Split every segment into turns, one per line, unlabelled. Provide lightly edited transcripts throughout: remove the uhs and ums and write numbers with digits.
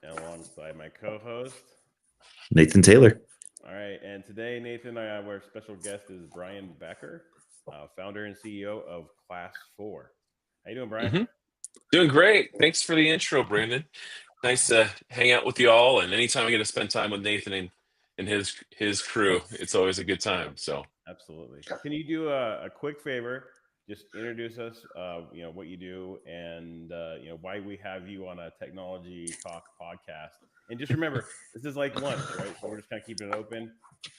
and alongside my co-host.
Nathan Taylor.
All right, and today, Nathan, our special guest is Brian Becker, founder and CEO of Class Four. How you doing, Brian?
hmm Doing great. Thanks for the intro, Brandon. Nice to hang out with you all. And anytime I get to spend time with Nathan and his crew, it's always a good time. So
Absolutely. Can you do a quick favor? Just introduce us. What you do, and why we have you on a technology talk podcast. And just remember, this is like lunch, right? So we're just kind of keeping it open,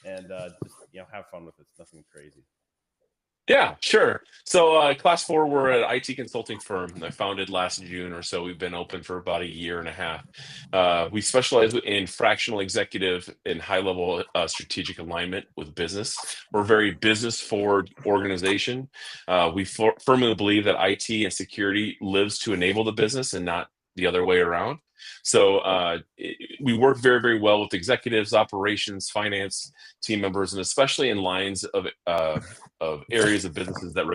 and just have fun with it. It's nothing crazy.
yeah, sure. So Class Four, we're an IT consulting firm that I founded last June or so. We've been open for about a year and a half. We specialize in fractional executive and high level strategic alignment with business. We're a very business forward organization. We firmly believe that IT and security lives to enable the business and not the other way around. So we work very, very well with executives, operations, finance team members, and especially in lines of areas of businesses that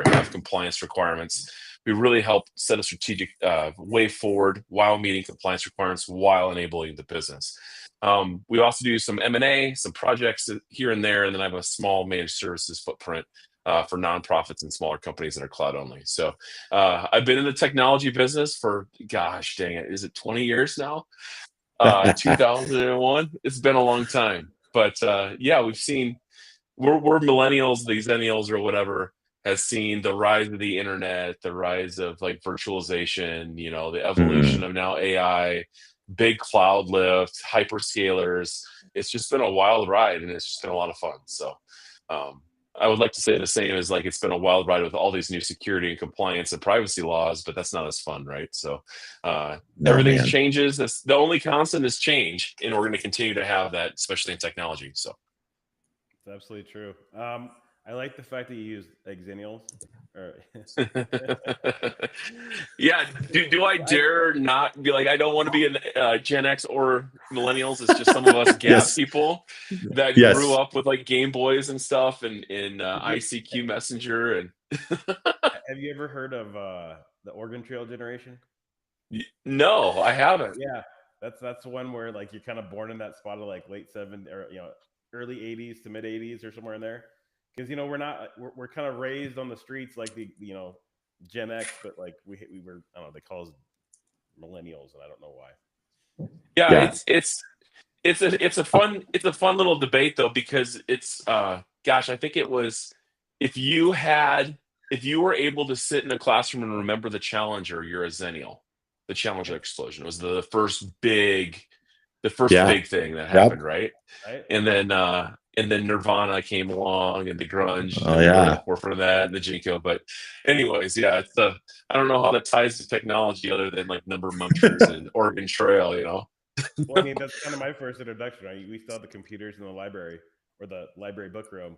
have compliance requirements. We really help set a strategic way forward while meeting compliance requirements while enabling the business. We also do some M&A, some projects here and there, and then I have a small managed services footprint for nonprofits and smaller companies that are cloud only. So I've been in the technology business for, gosh dang it, is it 20 years now? 2001. It's been a long time. But yeah, we're millennials, the zennials or whatever, has seen the rise of the internet, the rise of like virtualization, the evolution of now AI, big cloud lift, hyperscalers. It's just been a wild ride and it's just been a lot of fun. So I would like to say the same as like it's been a wild ride with all these new security and compliance and privacy laws, but that's not as fun, right? So everything changes. That's the only constant is change, and we're going to continue to have that, especially in technology. So
it's absolutely true. I like the fact that you use Xennials.
Yeah, do I dare not be like, I don't want to be a Gen X or millennials? It's just some of us gas people that grew up with like Game Boys and stuff and in ICQ Messenger. And
have you ever heard of the Oregon Trail generation?
No, I haven't.
Yeah, that's the one where like you're kind of born in that spot of like late 70s or early 80s to mid 80s or somewhere in there. Because we're kind of raised on the streets like the Gen X, but like we were, I don't know, they call us millennials, and I don't know why.
Yeah. It's a fun little debate though, because it's gosh, I think it was if you were able to sit in a classroom and remember the Challenger, you're a Zennial. The Challenger explosion was the first big thing that happened, right? And then Nirvana came along and the grunge. More for that and the Jinko. But anyways, yeah, I don't know how that ties to technology other than like number munchers and Oregon Trail,
Well, I mean, that's kind of my first introduction, right? We still had the computers in the library or the library book room.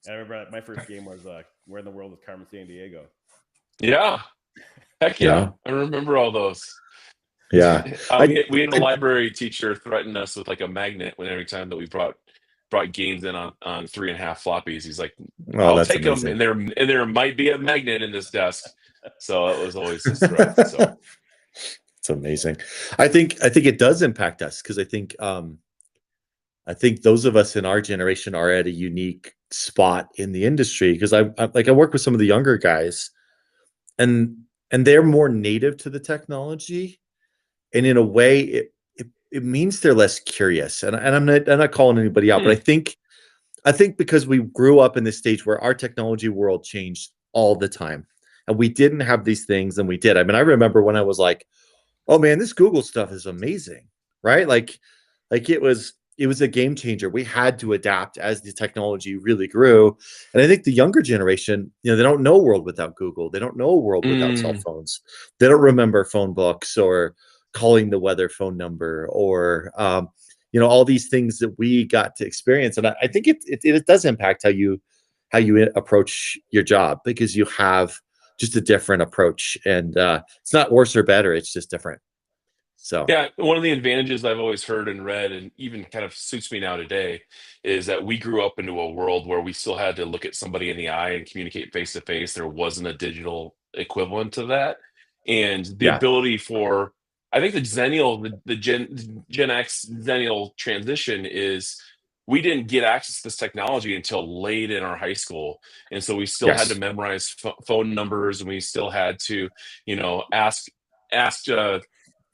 And I remember my first game was Where in the World is Carmen Sandiego?
Yeah. Heck yeah. I remember all those.
Yeah.
We had a library teacher threaten us with like a magnet every time that we brought games in on 3.5 floppies. He's like, I'll take amazing. them, and there might be a magnet in this desk. So it was always his threat. So
it's amazing. I think it does impact us because I think those of us in our generation are at a unique spot in the industry because I work with some of the younger guys, and they're more native to the technology, and in a way it means they're less curious. And I'm not calling anybody out, but I think because we grew up in this stage where our technology world changed all the time and we didn't have these things and we did. I mean, I remember when I was like, oh man, this Google stuff is amazing, right? Like it was a game changer. We had to adapt as the technology really grew. And I think the younger generation, they don't know a world without Google. They don't know a world without cell phones. They don't remember phone books or calling the weather phone number or all these things that we got to experience. And I think it does impact how you approach your job because you have just a different approach, and it's not worse or better, it's just different. So
yeah, one of the advantages I've always heard and read, and even kind of suits me now today, is that we grew up into a world where we still had to look at somebody in the eye and communicate face to face. There wasn't a digital equivalent to that, and the ability for I think the Zennial, the Gen X Zennial transition is we didn't get access to this technology until late in our high school, and so we still had to
Yes.
memorize phone numbers, and we still had to, ask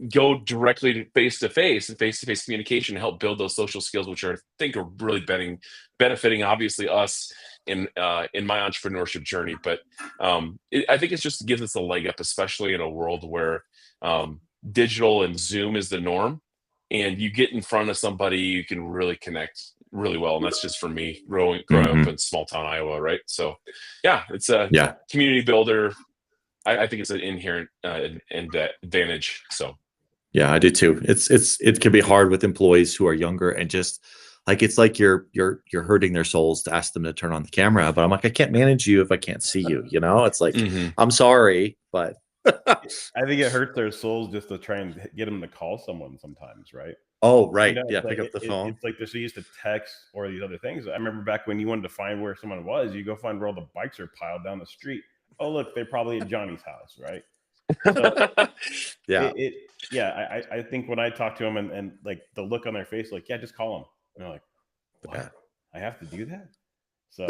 go directly to face and face to face communication to help build those social skills, which I think are really benefiting obviously us in my entrepreneurship journey. But I think it just gives us a leg up, especially in a world where digital and Zoom is the norm, and you get in front of somebody, you can really connect really well. And that's just for me growing up
Mhm.
in small town Iowa, right? So, yeah, it's a
Yeah.
community builder. I think it's an inherent advantage. So.
Yeah, I do too. It can be hard with employees who are younger and just like it's like you're hurting their souls to ask them to turn on the camera. But I'm like, I can't manage you if I can't see you. You know, it's like
Mhm.
I'm sorry, but
I think it hurts their souls just to try and get them to call someone sometimes, right?
oh
You
right,
know,
yeah,
it's like
pick up the phone.
it's like they're so used to text or these other things. I remember back when you wanted to find where someone was, you go find where all the bikes are piled down the street. Oh, look, they're probably at Johnny's house, right? So
Yeah,
yeah, I think when I talk to them and like the look on their face, like, yeah, just call them. And they're like,
yeah.
what? I have to do that? So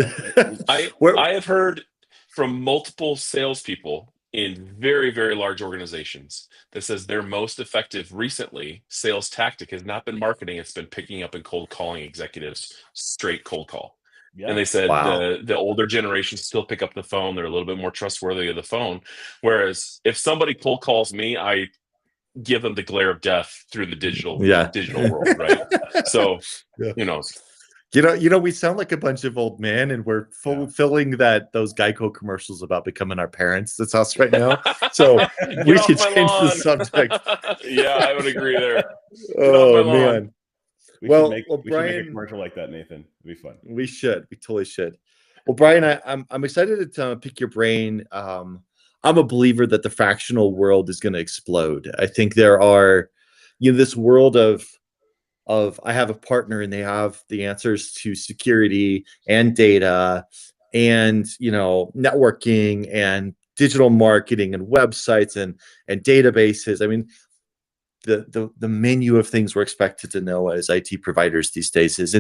I
Where
I have heard from multiple salespeople in very, very large organizations that says their most effective recently sales tactic has not been marketing, it's been picking up and cold calling executives, straight cold call. And
yeah,
they said
wow.
the older generations still pick up the phone, they're a little bit more trustworthy of the phone. Whereas if somebody cold calls me, I give them the glare of death through the
Yeah.
digital world, right? So,
Yeah.
you know,
We sound like a bunch of old men, and we're
yeah.
fulfilling those Geico commercials about becoming our parents. That's us right now. So
get
we
off
should
my
change the
lawn.
subject.
Yeah, I would agree there. Get off my
Oh
lawn.
man. Well,
We should make a
Brian,
commercial like that, Nathan. It'd be fun.
we should. We totally should. Well, Brian, I'm excited to pick your brain. I'm a believer that the fractional world is going to explode. I think there are, this world of I have a partner and they have the answers to security and data and networking and digital marketing and websites and databases. I mean, the menu of things we're expected to know as IT providers these days is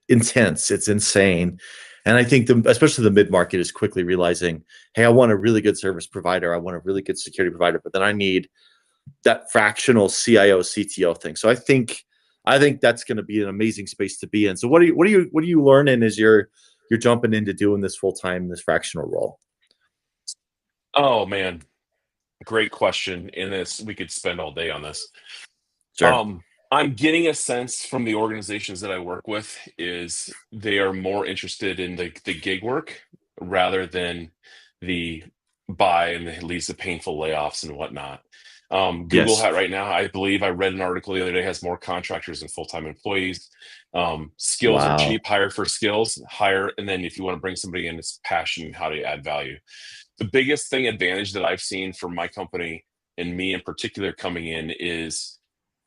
intense. It's insane. And I think especially the mid-market is quickly realizing, hey, I want a really good service provider. I want a really good security provider, but then I need that fractional CIO CTO thing. So I think that's going to be an amazing space to be in. So what are you learning as you're jumping into doing this full time, this fractional role?
Oh man, great question. And this we could spend all day on this.
Sure.
Um, I'm getting a sense from the organizations that I work with is they are more interested in the gig work rather than the buy and it leads to painful layoffs and whatnot. Google
Yes.
Hat right now, I believe I read an article the other day, has more contractors than full-time employees. Skills are
Wow.
cheap, hire for skills, hire, and then if you want to bring somebody in, it's passion, how to add value. The biggest advantage that I've seen for my company and me in particular coming in is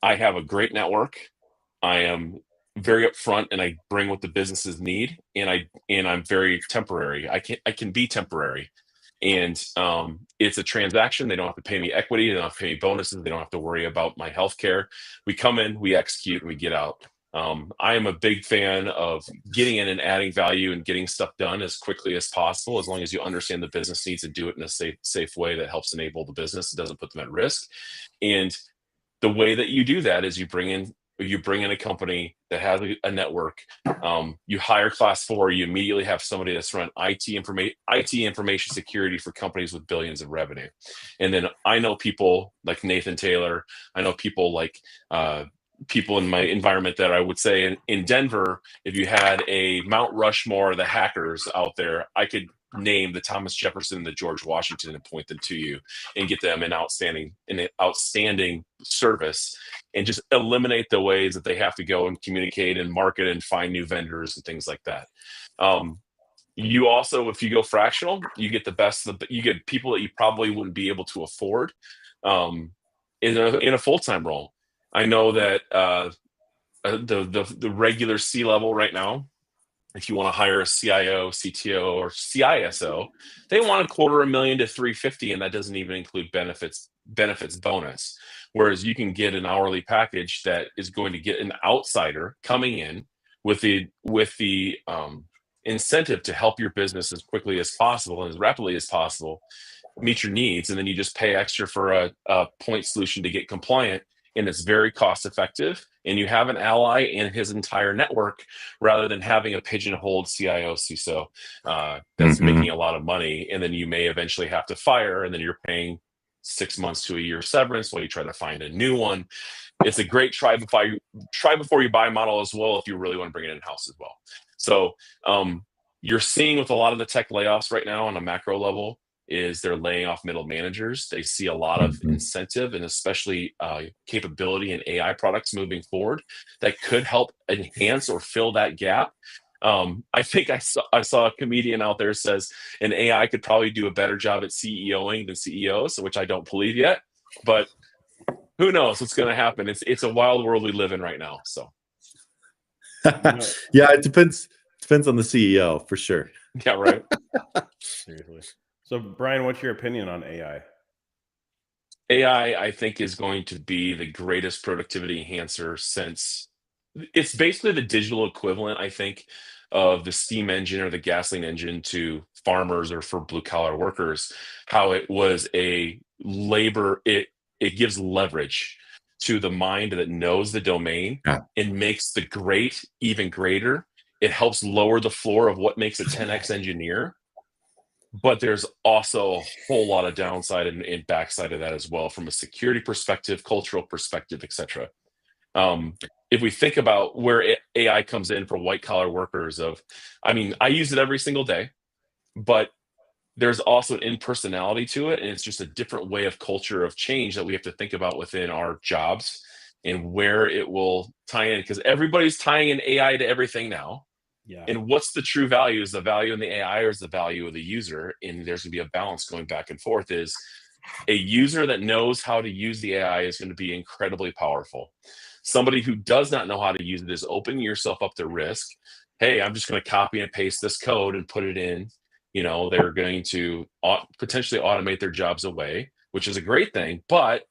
I have a great network. I am very upfront and I bring what the businesses need and I'm very temporary. I can be temporary. And it's a transaction. They don't have to pay me equity, they don't have to pay me bonuses, they don't have to worry about my health care. We come in, we execute, and we get out. I am a big fan of getting in and adding value and getting stuff done as quickly as possible, as long as you understand the business needs and do it in a safe way that helps enable the business. It doesn't put them at risk. And the way that you do that is you bring in a company that has a network. You hire class 4, you immediately have somebody that's run IT information security for companies with billions of revenue. And then I know people like Nathan Taylor. I know people like people in my environment that I would say in Denver, if you had a Mount Rushmore of the hackers out there, I could name the Thomas Jefferson, the George Washington, and point them to you and get them an outstanding service, and just eliminate the ways that they have to go and communicate and market and find new vendors and things like that. You also, if you go fractional, you get the best. You get people that you probably wouldn't be able to afford um, in a full time role. I know that the regular C level right now, if you want to hire a CIO, CTO, or CISO, they want $250,000 to $350,000, and that doesn't even include benefits bonus. Whereas you can get an hourly package that is going to get an outsider coming in with the incentive to help your business as quickly as possible and as rapidly as possible meet your needs, and then you just pay extra for a point solution to get compliant, and it's very cost effective, and you have an ally in his entire network rather than having a pigeonholed CIO CISO that's making a lot of money, and then you may eventually have to fire, and then you're paying 6 months to a year severance while you try to find a new one. It's a great try before you buy model as well if you really want to bring it in-house as well. So you're seeing with a lot of the tech layoffs right now on a macro level is they're laying off middle managers. They see a lot of incentive and especially capability in AI products moving forward that could help enhance or fill that gap. I think I saw a comedian out there says an AI could probably do a better job at CEOing than CEOs, which I don't believe yet, but who knows what's going to happen. It's a wild world we live in right now. So
yeah, it depends on the CEO for sure.
Yeah, right.
Seriously. So Brian, what's your opinion on AI?
AI, I think, is going to be the greatest productivity enhancer since it's basically the digital equivalent, I think, of the steam engine or the gasoline engine to farmers or for blue collar workers. How it was a labor, it gives leverage to the mind that knows the domain and makes the great even greater. It helps lower the floor of what makes a 10x engineer. But there's also a whole lot of downside and backside of that as well, from a security perspective, cultural perspective, etc. If we think about where AI comes in for white collar workers, I use it every single day, but there's also an impersonality to it, and it's just a different way of culture of change that we have to think about within our jobs and where it will tie in, because everybody's tying in AI to everything now.
Yeah.
And what's the true value? Is the value in the AI or is the value of the user? And there's going to be a balance going back and forth. Is a user that knows how to use the AI is going to be incredibly powerful. Somebody who does not know how to use it is opening yourself up to risk. Hey, I'm just going to copy and paste this code and put it in. They're going to potentially automate their jobs away, which is a great thing. But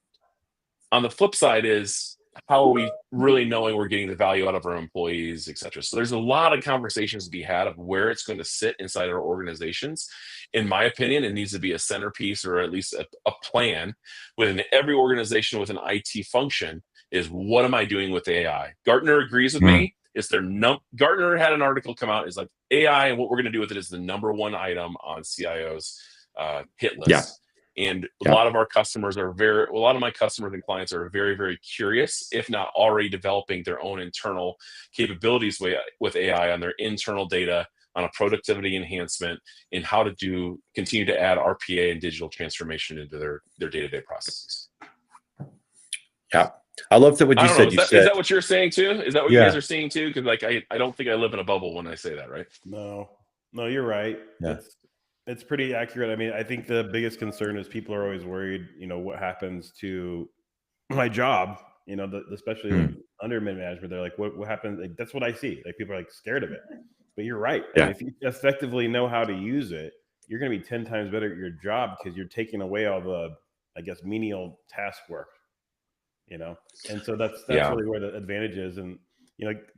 on the flip side is, how are we really knowing we're getting the value out of our employees, et cetera? So there's a lot of conversations to be had of where it's going to sit inside our organizations. In my opinion, it needs to be a centerpiece or at least a plan within every organization with an IT function is, what am I doing with AI? Gartner agrees with me. It's Gartner had an article come out. It's like AI and what we're going to do with it is the number one item on CIO's hit list.
Yeah.
And a lot of my customers and clients are very, very curious, if not already developing their own internal capabilities with AI on their internal data, on a productivity enhancement, and how to continue to add RPA and digital transformation into their day-to-day processes.
Yeah. I love that what you said.
Is that what you're saying too? Is that what you guys are seeing too? Because I don't think I live in a bubble when I say that, right?
No, you're right.
Yeah.
It's pretty accurate. I mean, I think the biggest concern is people are always worried, what happens to my job, especially like under mid management. They're like, what happens? Like, that's what I see. Like, people are like scared of it, but you're right.
Yeah.
I mean, if you effectively know how to use it, you're going to be 10 times better at your job because you're taking away all the, I guess, menial task work, and so that's really where the advantage is. And,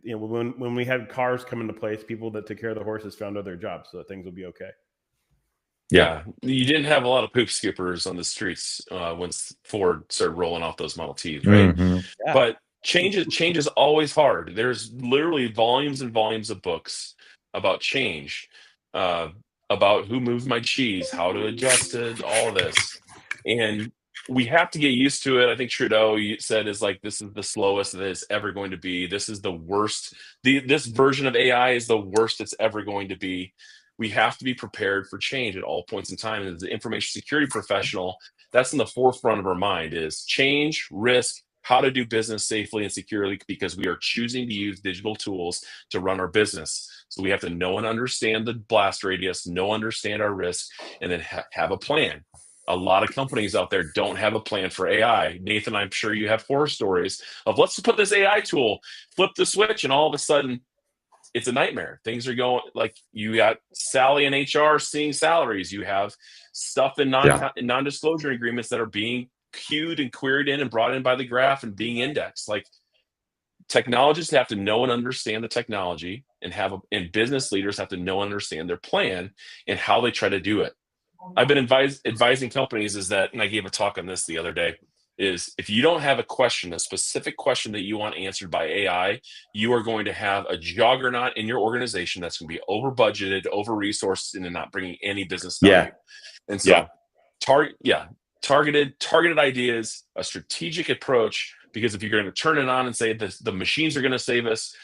when we had cars come into place, people that took care of the horses found other jobs so that things will be okay.
Yeah, you didn't have a lot of poop skippers on the streets once Ford started rolling off those Model Ts, right?
Yeah.
But change is always hard. There's literally volumes and volumes of books about change, about who moved my cheese, how to adjust it, all this, and we have to get used to it. I think Trudeau said is like, this is the slowest that it's ever going to be. This is the worst. This version of AI is the worst it's ever going to be. We have to be prepared for change at all points in time. And as an information security professional, that's in the forefront of our mind is change, risk, how to do business safely and securely, because we are choosing to use digital tools to run our business. So we have to know and understand the blast radius, understand our risk, and then have a plan. A lot of companies out there don't have a plan for AI. Nathan, I'm sure you have horror stories of, let's put this AI tool, flip the switch, and all of a sudden, it's a nightmare. Things are going like, you got Sally in HR seeing salaries. You have stuff in non-disclosure agreements that are being queued and queried in and brought in by the graph and being indexed. Like, technologists have to know and understand the technology, and and business leaders have to know and understand their plan and how they try to do it. I've been advising companies is that, and I gave a talk on this the other day, is if you don't have a specific question that you want answered by AI, you are going to have a juggernaut in your organization that's going to be over budgeted, over resourced, and not bringing any business value. And so, targeted ideas, a strategic approach. Because if you're going to turn it on and say the machines are going to save us,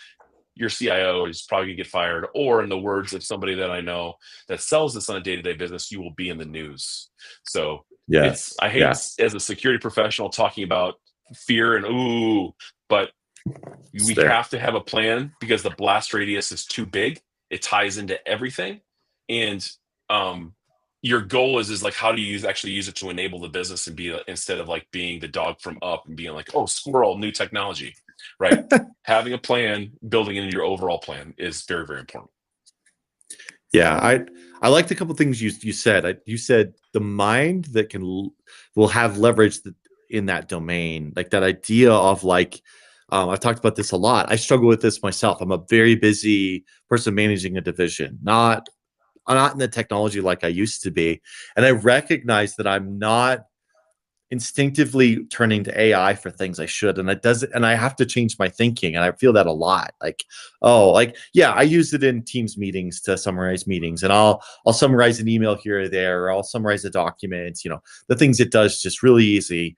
your CIO is probably going to get fired. Or in the words of somebody that I know that sells this on a day-to-day business, you will be in the news. So I hate as a security professional talking about fear and but we have to have a plan because the blast radius is too big. It ties into everything. And your goal is like, how do you actually use it to enable the business and be, instead of like being the dog from Up and being like, oh, squirrel, new technology, right? Having a plan, building into your overall plan is very, very important.
Yeah, I liked a couple of things you said. You said the mind that will have leverage in that domain, like that idea of like, I've talked about this a lot. I struggle with this myself. I'm a very busy person managing a division, not in the technology like I used to be. And I recognize that I'm not instinctively turning to AI for things I should. And I have to change my thinking. And I feel that a lot. Like, I use it in Teams meetings to summarize meetings, and I'll summarize an email here or there, or I'll summarize a document, the things it does just really easy.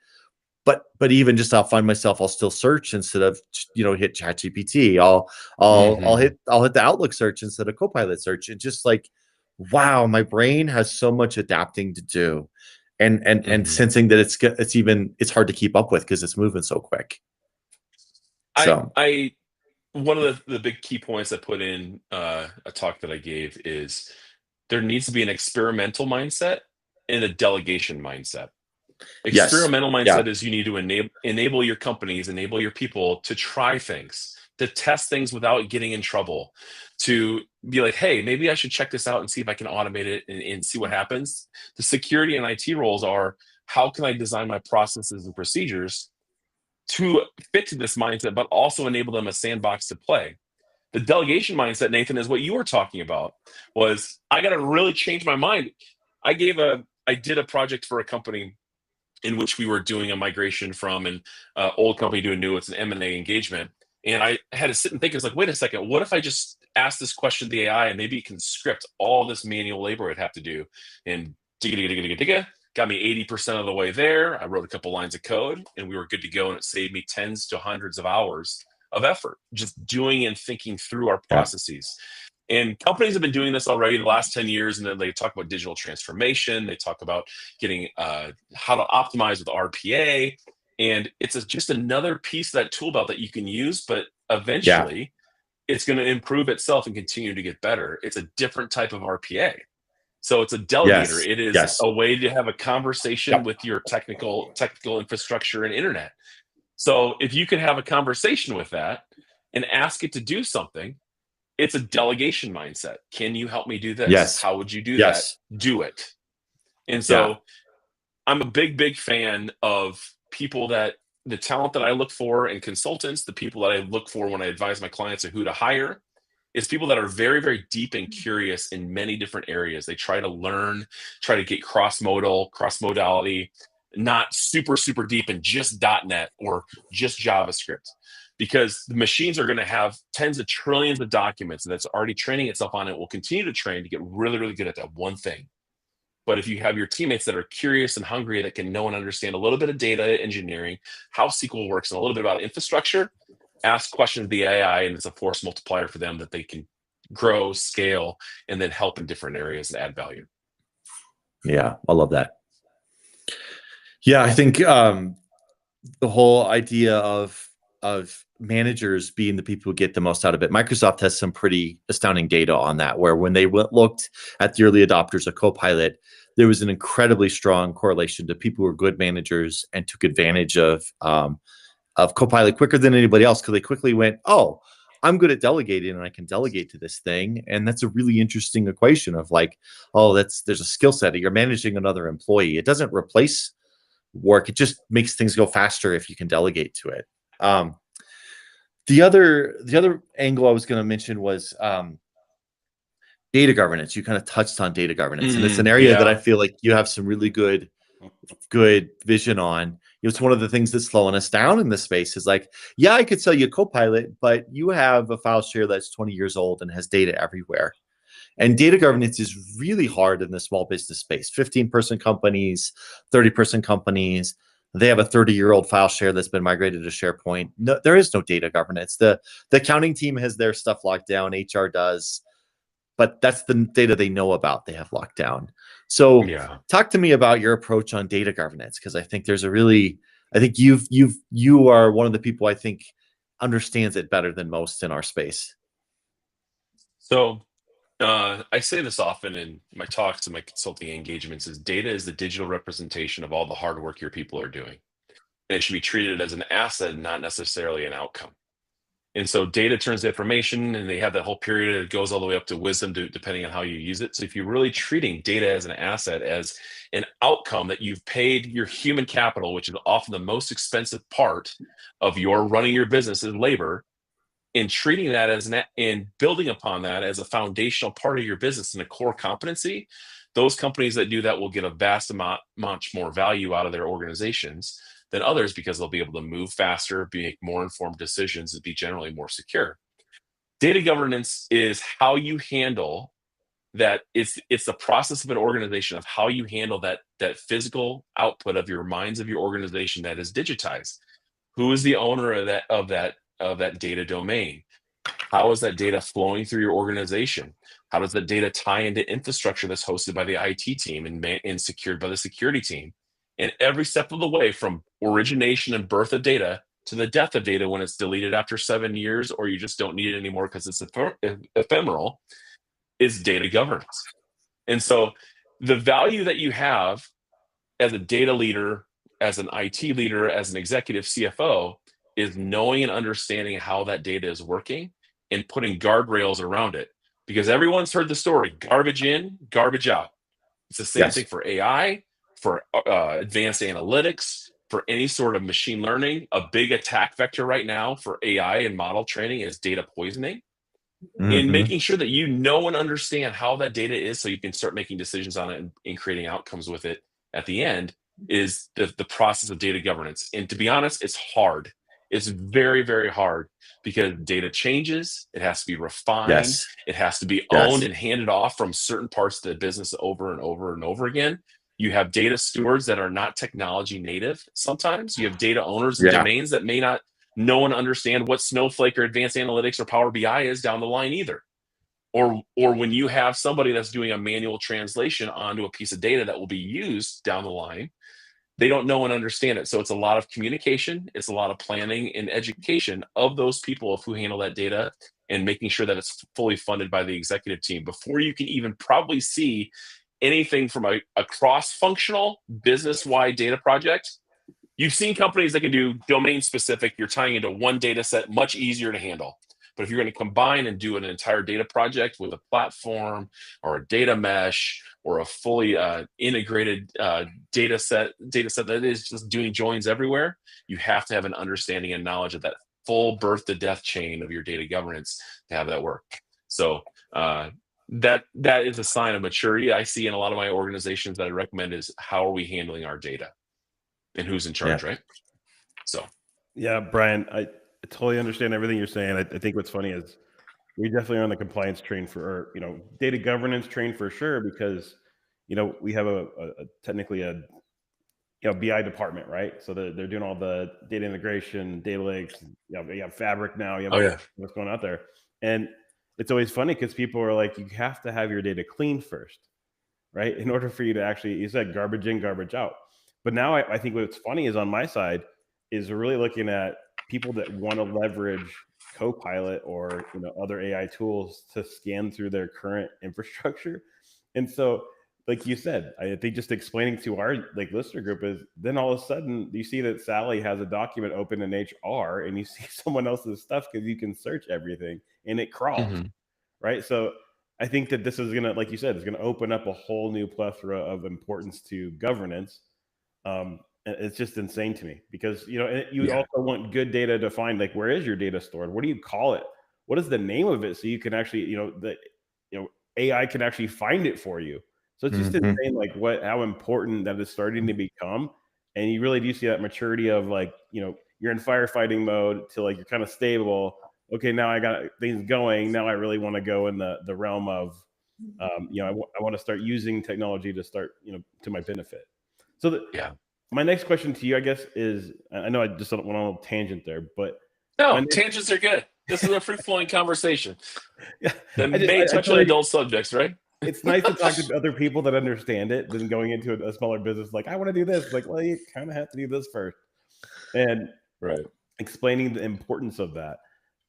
But even just I'll find myself, I'll still search instead of hit ChatGPT. I'll hit the Outlook search instead of Copilot search. It's just like, wow, my brain has so much adapting to do, and sensing that it's hard to keep up with because it's moving so quick. So
one of the big key points I put in a talk that I gave is there needs to be an experimental mindset and a delegation mindset. Experimental mindset is you need to enable your companies, enable your people to try things, to test things without getting in trouble, to be like, hey, maybe I should check this out and see if I can automate it and see what happens. The security and IT roles are, how can I design my processes and procedures to fit to this mindset, but also enable them a sandbox to play. The delegation mindset, Nathan, is what you were talking about, was I got to really change my mind. I did a project for a company in which we were doing a migration from an old company to a new. It's an M&A engagement. And I had to sit and think, it's like, wait a second, what if I just ask this question to the AI and maybe it can script all this manual labor I'd have to do? And got me 80% of the way there. I wrote a couple lines of code and we were good to go. And it saved me tens to hundreds of hours of effort, just doing and thinking through our processes. And companies have been doing this already the last 10 years. And then they talk about digital transformation. They talk about getting how to optimize with RPA. And it's just another piece of that tool belt that you can use, but eventually it's going to improve itself and continue to get better. It's a different type of RPA. So it's a delegator. It is a way to have a conversation with your technical infrastructure and internet. So if you can have a conversation with that and ask it to do something, it's a delegation mindset. Can you help me do this?
Yes.
How would you do that? Do it. And so I'm a big fan of people the talent that I look for in consultants, the people that I look for when I advise my clients on who to hire, is people that are very, very deep and curious in many different areas. They try to learn, try to get cross-modality, not super, super deep in just .NET or just JavaScript, because the machines are going to have tens of trillions of documents and that's already training itself on it. Will continue to train to get really, really good at that one thing. But if you have your teammates that are curious and hungry, that can know and understand a little bit of data engineering, how SQL works, and a little bit about infrastructure, ask questions of the AI, and it's a force multiplier for them that they can grow, scale, and then help in different areas and add value.
Yeah, I love that. Yeah, I think the whole idea of managers being the people who get the most out of it. Microsoft has some pretty astounding data on that, where when they looked at the early adopters of Copilot, there was an incredibly strong correlation to people who were good managers and took advantage of Copilot quicker than anybody else, because they quickly went, oh, I'm good at delegating and I can delegate to this thing. And that's a really interesting equation of like, oh, there's a skill set. You're managing another employee. It doesn't replace work. It just makes things go faster if you can delegate to it. The other angle I was going to mention was data governance. You kind of touched on data governance, and it's an area that I feel like you have some really good vision on. It's one of the things that's slowing us down in this space is like, yeah, I could sell you Copilot, but you have a file share that's 20 years old and has data everywhere. And data governance is really hard in the small business space. 15-person companies, 30-person companies, they have a 30-year-old file share that's been migrated to SharePoint. No, there is no data governance. The accounting team has their stuff locked down, HR does, but that's the data they know about, they have locked down. So talk to me about your approach on data governance, because I think there's I think you are one of the people I think understands it better than most in our space.
So I say this often in my talks and my consulting engagements is data is the digital representation of all the hard work your people are doing. And it should be treated as an asset, not necessarily an outcome. And so data turns to information, and they have that whole period. It goes all the way up to wisdom, depending on how you use it. So if you're really treating data as an asset, as an outcome that you've paid your human capital, which is often the most expensive part of your running your business is labor, and treating that as and building upon that as a foundational part of your business and a core competency, those companies that do that will get a vast amount, much more value out of their organizations than others, because they'll be able to move faster, make more informed decisions, and be generally more secure. Data governance is how you handle that. It's the process of an organization of how you handle that physical output of your minds of your organization that is digitized. Who is the owner of that data domain? How is that data flowing through your organization? How does that data tie into infrastructure that's hosted by the IT team and secured by the security team? And every step of the way, from origination and birth of data to the death of data when it's deleted after 7 years, or you just don't need it anymore because it's ephemeral, is data governance. And so the value that you have as a data leader, as an IT leader, as an executive CFO, is knowing and understanding how that data is working and putting guardrails around it. Because everyone's heard the story, garbage in, garbage out. It's the same thing for AI, for advanced analytics, for any sort of machine learning. A big attack vector right now for AI and model training is data poisoning. In making sure that you know and understand how that data is, so you can start making decisions on it and creating outcomes with it at the end, is the process of data governance. And to be honest, it's hard. It's very, very hard, because data changes. It has to be refined. It has to be owned and handed off from certain parts of the business over and over and over again. You have data stewards that are not technology native. Sometimes you have data owners of domains that may not know and understand what Snowflake or Advanced Analytics or Power BI is down the line either. Or when you have somebody that's doing a manual translation onto a piece of data that will be used down the line, they don't know and understand it. So it's a lot of communication. It's a lot of planning and education of those people of who handle that data, and making sure that it's fully funded by the executive team before you can even probably see anything from a cross-functional business-wide data project. You've seen companies that can do domain specific. You're tying into one data set, much easier to handle. But if you're going to combine and do an entire data project with a platform or a data mesh or a fully integrated data set that is just doing joins everywhere, you have to have an understanding and knowledge of that full birth to death chain of your data governance to have that work. So that is a sign of maturity I see in a lot of my organizations that I recommend, is how are we handling our data and who's in charge, right? So
yeah, Brian, I totally understand everything you're saying. I think what's funny is we definitely are on the compliance train for, data governance train for sure, because, we have a technically a BI department, right? So they're doing all the data integration, data lakes. You have Fabric now. You have what's going out there, and it's always funny because people are like, you have to have your data clean first, right? In order for you to actually, you said garbage in, garbage out. But now I think what's funny is on my side is really looking at people that want to leverage Copilot or other AI tools to scan through their current infrastructure. And so, like you said, I think just explaining to our listener group is, then all of a sudden you see that Sally has a document open in HR, and you see someone else's stuff because you can search everything and it crawls, right? So I think that this is going to, like you said, it's going to open up a whole new plethora of importance to governance. And It's just insane to me because, you know, you
Yeah.
also want good data to find, like, where is your data stored? What do you call it? What is the name of it? So you can actually, AI can actually find it for you. So it's just
Mhm.
insane, like how important that is starting to become. And you really do see that maturity of, like, you're in firefighting mode to, like, you're kind of stable. Okay, now I got things going. Now I really want to go in the realm of, I want to start using technology to start, to my benefit. So
Yeah.
my next question to you, I guess, is, I know I just went on a little tangent there, but my
No,
next,
tangents are good. This is a free flowing conversation
yeah,
that may
I
touch
feel
on
like
adult subjects, right?
it's nice to talk to other people that understand it than going into a smaller business. Like, I want to do this. Like, well, you kind of have to do this first, and
Right.
explaining the importance of that.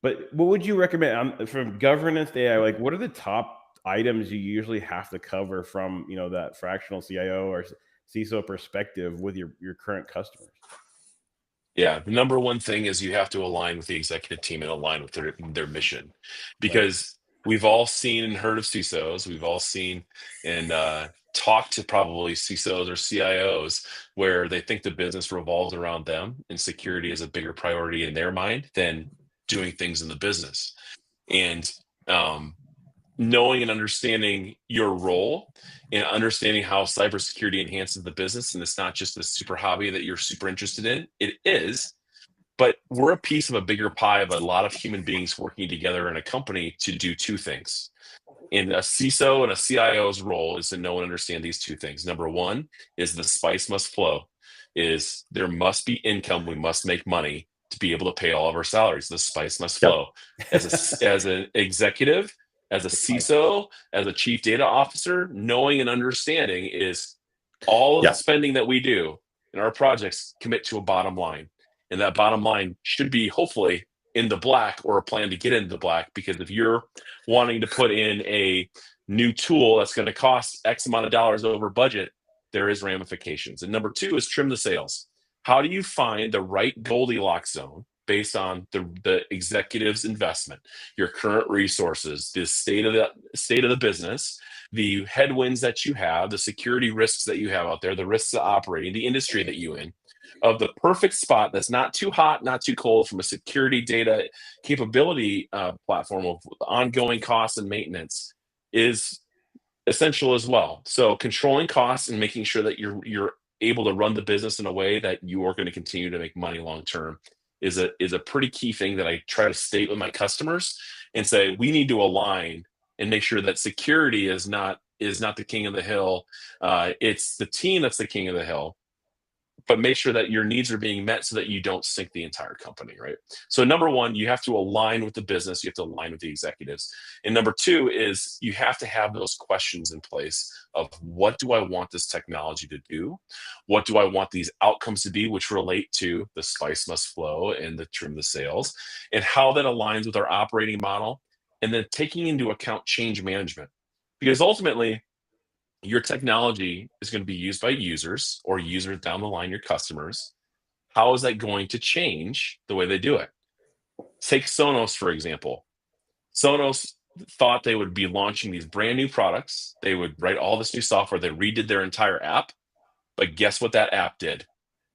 But what would you recommend, from governance to AI? Like, what are the top items you usually have to cover from, that fractional CIO or CISO perspective with your current customers?
Yeah, the number one thing is you have to align with the executive team and align with their mission,
Right.
because we've all seen and heard of CISOs. We've all seen and talked to probably CISOs or CIOs where they think the business revolves around them and security is a bigger priority in their mind than doing things in the business. And um, knowing and understanding your role and understanding how cybersecurity enhances the business, and it's not just a super hobby that you're super interested in. It is, but we're a piece of a bigger pie of a lot of human beings working together in a company to do two things. And a CISO and a CIO's role is to know and understand these two things. Number one is the spice must flow, is there must be income, we must make money to be able to pay all of our salaries. The spice must
Yep.
flow. As an executive, as a CISO, as a chief data officer, knowing and understanding is all of the
Yeah.
spending that we do in our projects commit to a bottom line. And that bottom line should be hopefully in the black, or a plan to get into the black, because if you're wanting to put in a new tool that's going to cost X amount of dollars over budget, there is ramifications. And number two is trim the sails. How do you find the right Goldilocks zone based on the executive's investment, your current resources, the state of the business, the headwinds that you have, the security risks that you have out there, the risks of operating, the industry that you in, of the perfect spot that's not too hot, not too cold from a security data capability platform of ongoing costs and maintenance is essential as well. So controlling costs and making sure that you're able to run the business in a way that you are going to continue to make money long term is a pretty key thing that I try to state with my customers and say we need to align and make sure that security is not the king of the hill. It's the team that's the king of the hill, but make sure that your needs are being met so that you don't sink the entire company, right? So number one, you have to align with the business, you have to align with the executives. And number two is you have to have those questions in place of what do I want this technology to do? What do I want these outcomes to be, which relate to the spice must flow and the trim the sails, and how that aligns with our operating model, and then taking into account change management. Because ultimately, your technology is going to be used by users or users down the line, your customers. How is that going to change the way they do it? Take Sonos, for example. Sonos thought they would be launching these brand new products. They would write all this new software. They redid their entire app. But guess what that app did?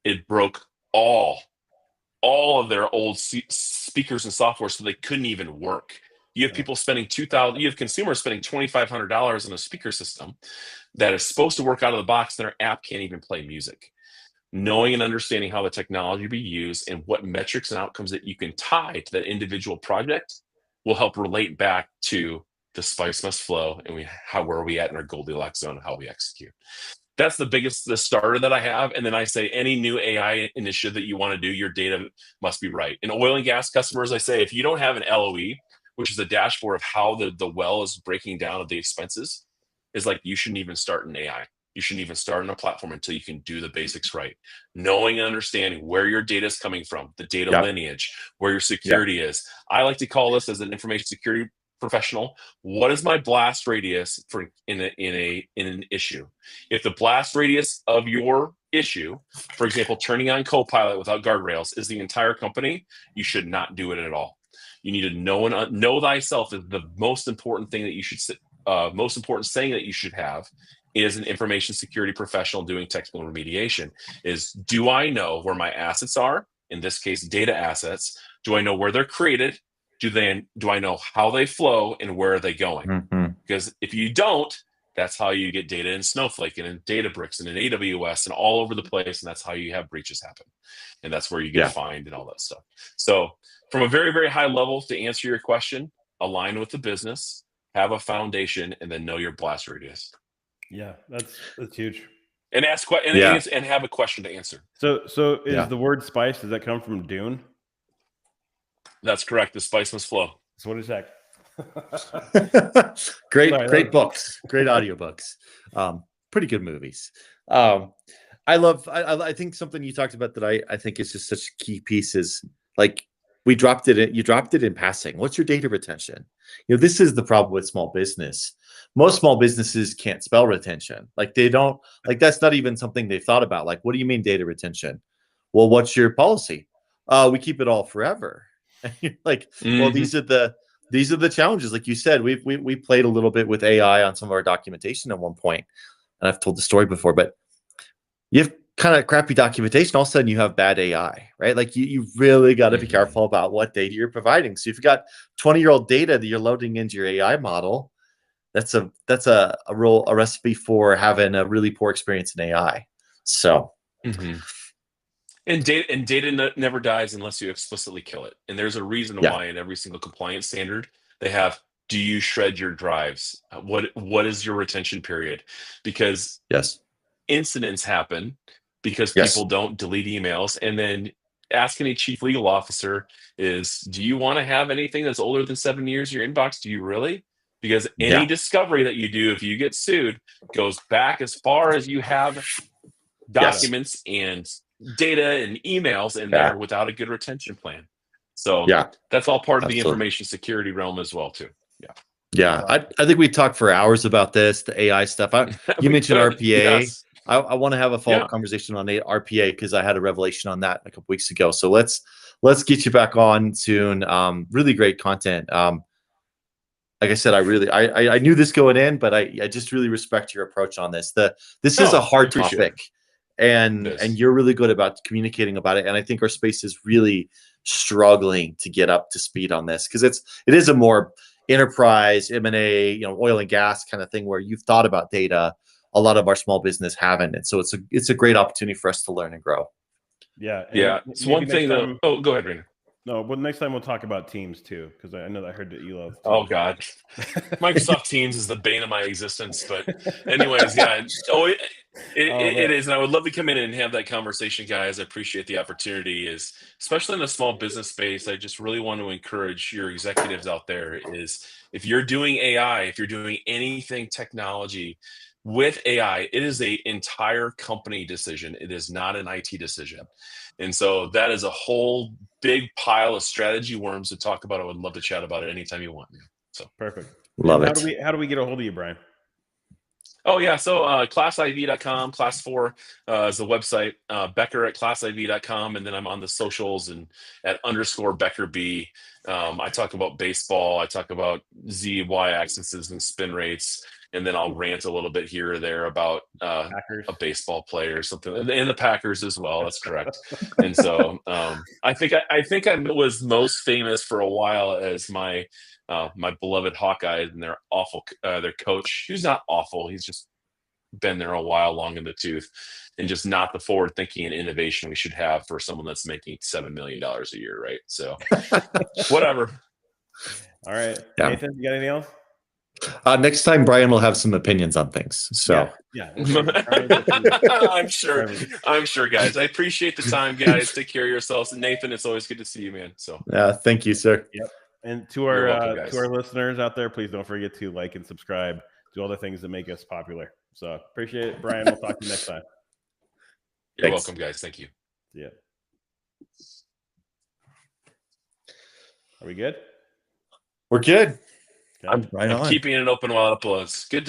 It broke all of their old speakers and software, so they couldn't even work. You have people spending $2,000. You have consumers spending $2,500 on a speaker system that is supposed to work out of the box. Their app can't even play music. Knowing and understanding how the technology be used and what metrics and outcomes that you can tie to that individual project will help relate back to the spice must flow and where are we at in our Goldilocks zone, how we execute. That's the starter that I have. And then I say any new AI initiative that you want to do, your data must be right. In oil and gas customers, I say if you don't have an LOE, which is a dashboard of how the well is breaking down of the expenses, is like you shouldn't even start in AI. You shouldn't even start on a platform until you can do the basics right. Knowing and understanding where your data is coming from, the data lineage, where your security is. I like to call this, as an information security professional, what is my blast radius for in an issue? If the blast radius of your issue, for example, turning on Copilot without guardrails, is the entire company, you should not do it at all. You need to know thyself is the most important thing that you should most important saying that you should have is an information security professional doing technical remediation is, do I know where my assets are? In this case, data assets. Do I know where they're created? Do I know how they flow and where are they going?
Mhm.
Because if you don't, that's how you get data in Snowflake and in Databricks and in AWS and all over the place. And that's how you have breaches happen. And that's where you get
Yeah.
fined and all that stuff. So from a very, very high level, to answer your question, align with the business, have a foundation, and then know your blast radius.
Yeah, that's huge.
And ask and have a question to answer.
So is
Yeah.
the word spice, does that come from Dune?
That's correct. The spice must flow.
So what is that?
Great books, great audiobooks, pretty good movies. I think something you talked about that I think is just such a key piece is like you dropped it in passing. What's your data retention? This is the problem with small business. Most small businesses can't spell retention. Like they don't, like that's not even something they've thought about. Like, what do you mean data retention? Well, what's your policy? We keep it all forever. And you're like, well, these are the challenges. Like you said, we played a little bit with AI on some of our documentation at one point, and I've told the story before, but you have kind of crappy documentation, all of a sudden you have bad AI, right? Like you really got to be careful about what data you're providing. So if you've got 20-year-old data that you're loading into your AI model, that's a recipe for having a really poor experience in AI. So
And data never dies unless you explicitly kill it. And there's a reason why in every single compliance standard they have, do you shred your drives? What is your retention period? Because incidents happen because people don't delete emails. And then ask any chief legal officer is, do you want to have anything that's older than 7 years in your inbox? Do you really? Because any discovery that you do, if you get sued, goes back as far as you have documents and data and emails in there without a good retention plan. So that's all part of the information security realm as well too.
I think we talked for hours about this, the AI stuff. You mentioned RPA. I want to have a follow-up conversation on RPA because I had a revelation on that a couple weeks ago. So let's get you back on soon. Really great content. Like I said, I knew this going in, but I just really respect your approach on this. This is a hard topic, and you're really good about communicating about it. And I think our space is really struggling to get up to speed on this because it is a more enterprise M&A, oil and gas kind of thing where you've thought about data. A lot of our small business haven't, and so it's a great opportunity for us to learn and grow.
It's one thing though. Oh, go ahead, Rainer.
No, but next time we'll talk about Teams too, because I know that I heard that you love Teams.
Oh God, Microsoft Teams is the bane of my existence. But anyways, it is, and I would love to come in and have that conversation, guys. I appreciate the opportunity. Especially in the small business space, I just really want to encourage your executives out there. Is if you're doing AI, if you're doing anything technology with AI, it is an entire company decision. It is not an IT decision. And so that is a whole big pile of strategy worms to talk about. I would love to chat about it anytime you want. So
perfect.
Love it.
How do we get a hold of you, Brian?
Oh yeah, so classiv.com, class 4 is the website, Becker at classiv.com, and then I'm on the socials and at _BeckerB. I talk about baseball, I talk about Z-Y axes and spin rates, and then I'll rant a little bit here or there about a baseball player or something, and the Packers as well. That's correct. And so I think I was most famous for a while as my beloved Hawkeyes and their coach, who's not awful. He's just been there a while, long in the tooth, and just not the forward thinking and innovation we should have for someone that's making $7 million a year, right? So whatever.
All right. Nathan, you got anything else?
Next time, Brian will have some opinions on things. So
I'm sure, guys. I appreciate the time, guys. Take care of yourselves. And Nathan, it's always good to see you, man. So
thank you, sir.
Yep. And to our listeners out there, please don't forget to like and subscribe, do all the things that make us popular. So appreciate it, Brian. We'll talk to you next time.
You're welcome, guys. Thank you.
Yeah. Are we good?
We're good.
I'm keeping it open while it uploads. Good.